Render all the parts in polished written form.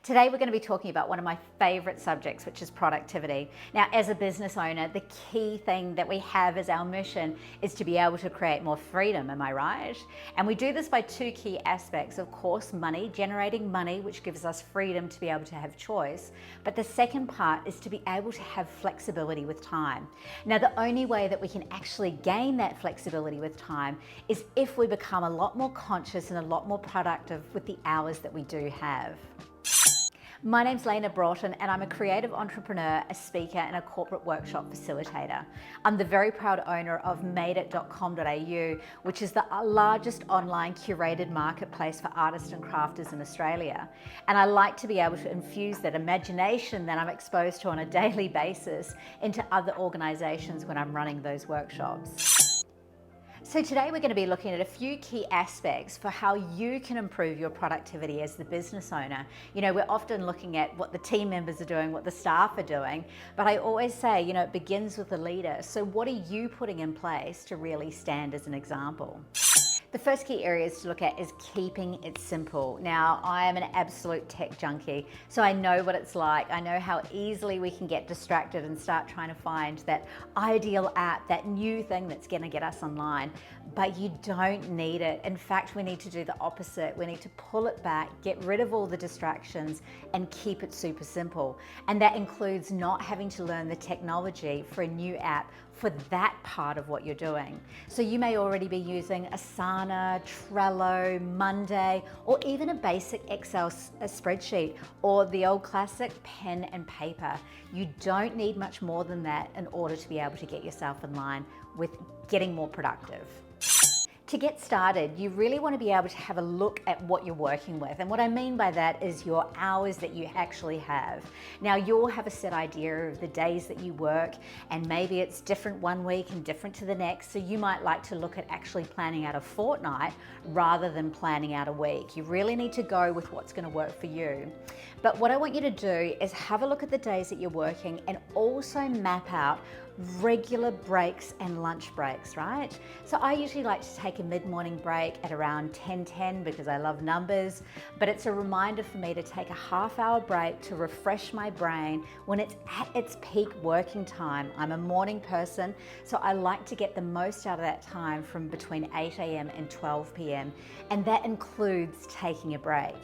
Today we're going to be talking about one of my favorite subjects, which is productivity. Now, as a business owner, the key thing that we have as our mission is to be able to create more freedom, am I right? And we do this by two key aspects. Of course, money, generating money, which gives us freedom to be able to have choice. But the second part is to be able to have flexibility with time. Now, the only way that we can actually gain that flexibility with time is if we become a lot more conscious and a lot more productive with the hours that we do have. My name's Leina Broughton and I'm a creative entrepreneur, a speaker and a corporate workshop facilitator. I'm the very proud owner of madeit.com.au, which is the largest online curated marketplace for artists and crafters in Australia. And I like to be able to infuse that imagination that I'm exposed to on a daily basis into other organisations when I'm running those workshops. So today we're going to be looking at a few key aspects for how you can improve your productivity as the business owner. You know, we're often looking at what the team members are doing, what the staff are doing, but I always say, you know, it begins with the leader. So what are you putting in place to really stand as an example? The first key areas to look at is keeping it simple. Now, I am an absolute tech junkie, so I know what it's like. I know how easily we can get distracted and start trying to find that ideal app, that new thing that's gonna get us online, but you don't need it. In fact, we need to do the opposite. We need to pull it back, get rid of all the distractions and keep it super simple. And that includes not having to learn the technology for a new app for that part of what you're doing. So you may already be using Asana, Trello, Monday, or even a basic Excel spreadsheet, or the old classic pen and paper. You don't need much more than that in order to be able to get yourself in line with getting more productive. To get started, you really want to be able to have a look at what you're working with. And what I mean by that is your hours that you actually have. Now, you'll have a set idea of the days that you work, and maybe it's different one week and different to the next. So you might like to look at actually planning out a fortnight rather than planning out a week. You really need to go with what's going to work for you. But what I want you to do is have a look at the days that you're working and also map out regular breaks and lunch breaks, right? So I usually like to take a mid-morning break at around 10:10 because I love numbers, but it's a reminder for me to take a half-hour break to refresh my brain when it's at its peak working time. I'm a morning person, so I like to get the most out of that time from between 8 a.m. and 12 p.m. and that includes taking a break.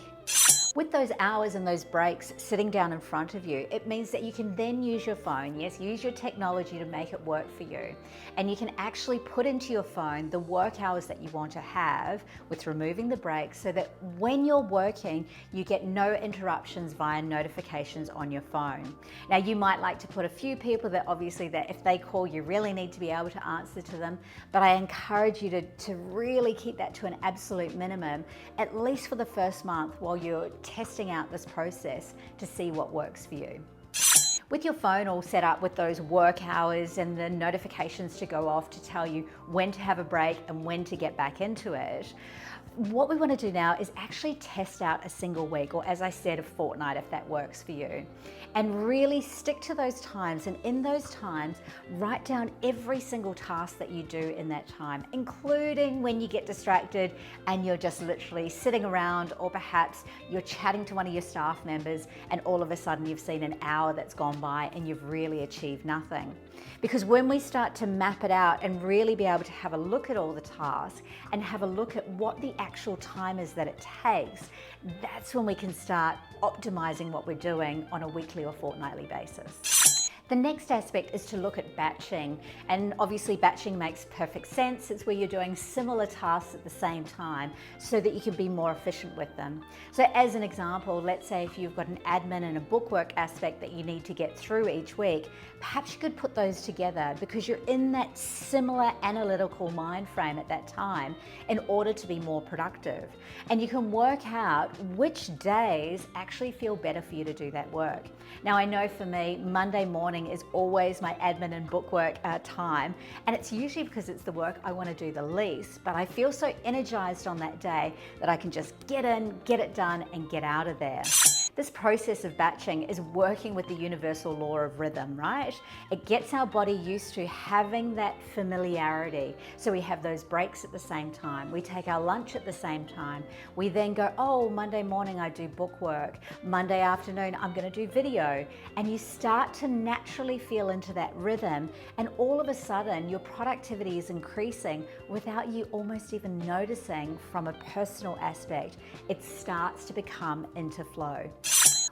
With those hours and those breaks sitting down in front of you, it means that you can then use your phone, yes, use your technology to make it work for you. And you can actually put into your phone the work hours that you want to have with removing the breaks so that when you're working, you get no interruptions via notifications on your phone. Now, you might like to put a few people that obviously that if they call, you really need to be able to answer to them. But I encourage you to really keep that to an absolute minimum, at least for the first month while you're testing out this process to see what works for you. With your phone all set up with those work hours and the notifications to go off to tell you when to have a break and when to get back into it, what we want to do now is actually test out a single week, or as I said, a fortnight if that works for you. And really stick to those times, and in those times, write down every single task that you do in that time, including when you get distracted and you're just literally sitting around, or perhaps you're chatting to one of your staff members and all of a sudden you've seen an hour that's gone by and you've really achieved nothing. Because when we start to map it out and really be able to have a look at all the tasks and have a look at what the actual time is that it takes, that's when we can start optimizing what we're doing on a weekly or fortnightly basis. The next aspect is to look at batching, and obviously batching makes perfect sense. It's where you're doing similar tasks at the same time so that you can be more efficient with them. So as an example, let's say if you've got an admin and a bookwork aspect that you need to get through each week, perhaps you could put those together because you're in that similar analytical mind frame at that time in order to be more productive. And you can work out which days actually feel better for you to do that work. Now, I know for me, Monday morning is always my admin and bookwork time, and it's usually because it's the work I want to do the least, but I feel so energized on that day that I can just get in, get it done, and get out of there. This process of batching is working with the universal law of rhythm, right? It gets our body used to having that familiarity. So we have those breaks at the same time. We take our lunch at the same time. We then go, oh, Monday morning I do book work. Monday afternoon I'm going to do video. And you start to naturally feel into that rhythm, and all of a sudden your productivity is increasing without you almost even noticing from a personal aspect. It starts to become into flow.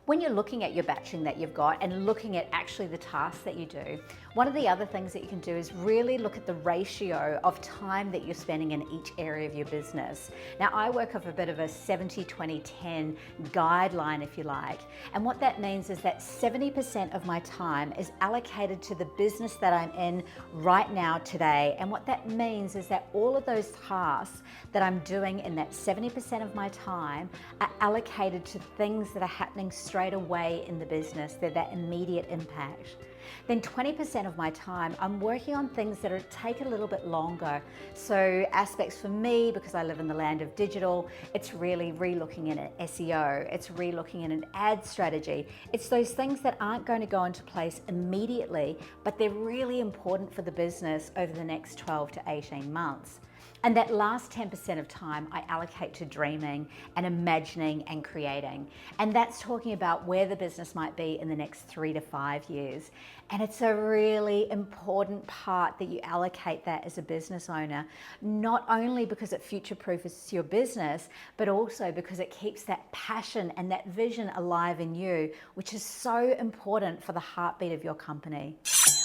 When you're looking at your batching that you've got and looking at actually the tasks that you do, one of the other things that you can do is really look at the ratio of time that you're spending in each area of your business. Now, I work off a bit of a 70-20-10 guideline, if you like. And what that means is that 70% of my time is allocated to the business that I'm in right now today. And what that means is that all of those tasks that I'm doing in that 70% of my time are allocated to things that are happening straight away in the business. They're that immediate impact. Then 20% of my time, I'm working on things that take a little bit longer. So aspects for me, because I live in the land of digital, it's really re-looking in an SEO, it's re-looking in an ad strategy. It's those things that aren't going to go into place immediately, but they're really important for the business over the next 12 to 18 months. And that last 10% of time I allocate to dreaming and imagining and creating. And that's talking about where the business might be in the next 3 to 5 years. And it's a really important part that you allocate that as a business owner, not only because it future-proofs your business, but also because it keeps that passion and that vision alive in you, which is so important for the heartbeat of your company.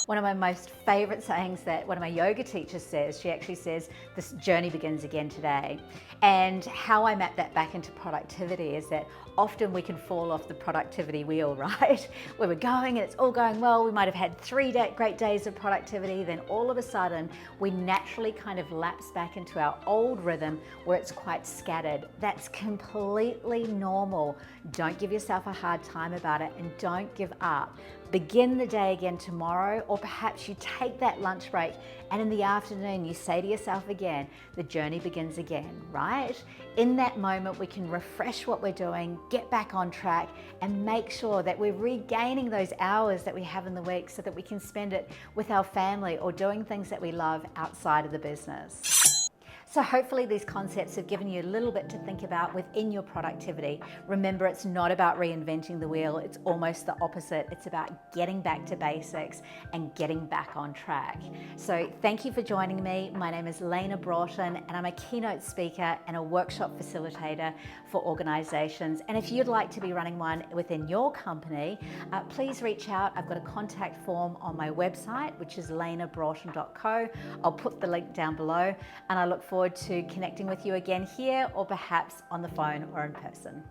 One of my most favorite sayings that one of my yoga teachers says, she actually says, this journey begins again today. And how I map that back into productivity is that often we can fall off the productivity wheel, right? Where we're going and it's all going well. We might have had 3 great days of productivity. Then all of a sudden we naturally kind of lapse back into our old rhythm where it's quite scattered. That's completely normal. Don't give yourself a hard time about it, and don't give up. Begin the day again tomorrow, or perhaps you take that lunch break and in the afternoon you say to yourself again, the journey begins again, right? In that moment we can refresh what we're doing, get back on track, and make sure that we're regaining those hours that we have in the week so that we can spend it with our family or doing things that we love outside of the business. So hopefully these concepts have given you a little bit to think about within your productivity. Remember, it's not about reinventing the wheel. It's almost the opposite. It's about getting back to basics and getting back on track. So thank you for joining me. My name is Leina Broughton, and I'm a keynote speaker and a workshop facilitator for organizations. And if you'd like to be running one within your company, please reach out. I've got a contact form on my website, which is leinabroughton.co. I'll put the link down below, and I look forward to connecting with you again here, or perhaps on the phone or in person.